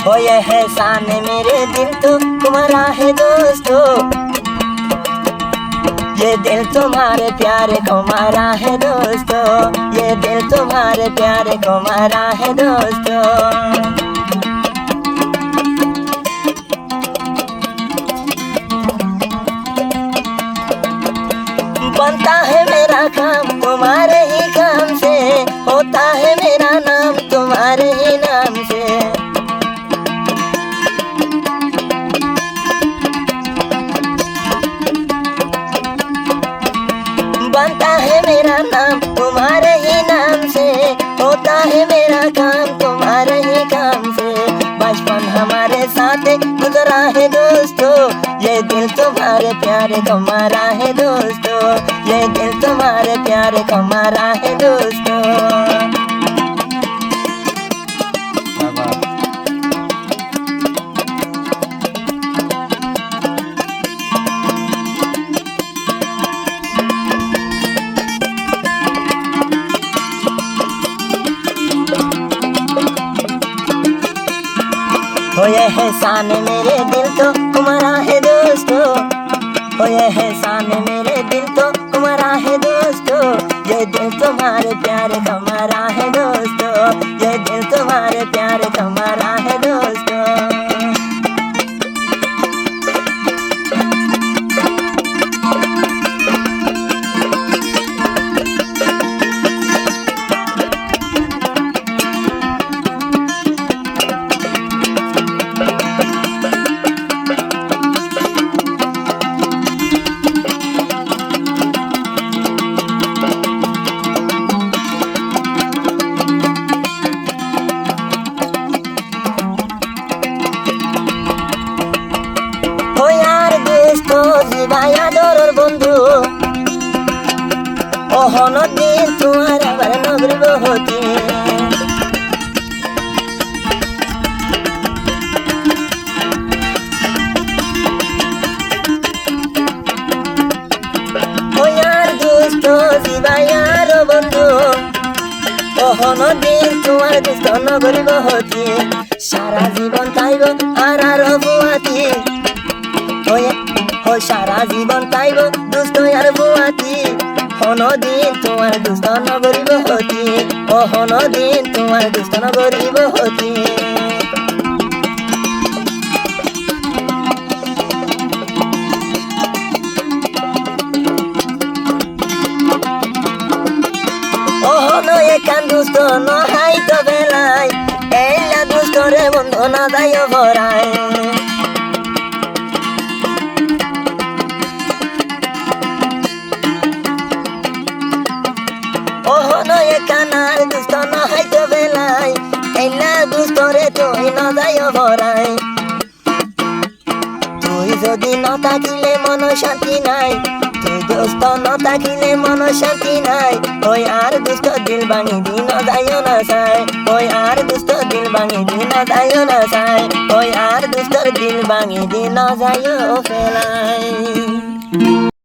हो ये एहसान मेरे दिल तो तुम्हारा है दोस्तों, ये दिल तुम्हारे प्यारे को मारा है दोस्तों, ये दिल तुम्हारे प्यारे को मारा है दोस्तों। बनता है मेरा काम तुम्हारे ही काम से, होता है मेरा नाम तुम्हारे ही नाम से। बनता है मेरा नाम तुम्हारे ही नाम से, होता है मेरा काम तुम्हारे ही काम से। बचपन हमारे साथ गुजरा है दोस्तों, ये दिल तुम्हारे प्यारे को मारा है दोस्तों, ये दिल तुम्हारे प्यारे को मारा है दोस्तों। हो ये एहसान मेरे दिल तो तुम्हारा है दोस्तों, हो ये एहसान मेरे दिल तो तुम्हारा है दोस्तों, ये दिल तुम्हारे प्यारे का मारा है दोस्तों, ये दिल तुम्हारे प्यारे का मारा है दोस्तों। জীবায়া দরর বন্ধু অহন দিন তোমার আবার নগরিব হতি। ওয়ার দুষ্ট জীবায়ার বন্ধু অহন দিন তোমার দুষ্ট নগরিব হতি। সারা জীবন তাইব আর আর বুয়াতি, সারা জীবন তাইব দুষ্ট আর বুয়াতি। হনদিন তোমার দুষ্ট নগরিব হতি, ও হনদিন তোমার দুষ্ট নগরিব হতি। অহন একান দুষ্ট নহাই তো বেলায়, এলা দুষ্টরে বন্ধু না যাই ভরায়। কানার দুষ্ট নহাই তো বেলায়, এলা দুষ্টরে তুই ন যাই ভরাই। তুই যদি ন থাকিলে মন শান্তি নাই, তুই দুষ্ট ন থাকিলে মন শান্তি নাই। ওই আর দুষ্ট দিল ভাঙি দিন যাইও না চাই, ওই আর দুষ্ট দিল ভাঙি দিন যাইও না চাই, ওই আর দুষ্টর দিল ভাঙি দিন যাইও ফেলাই।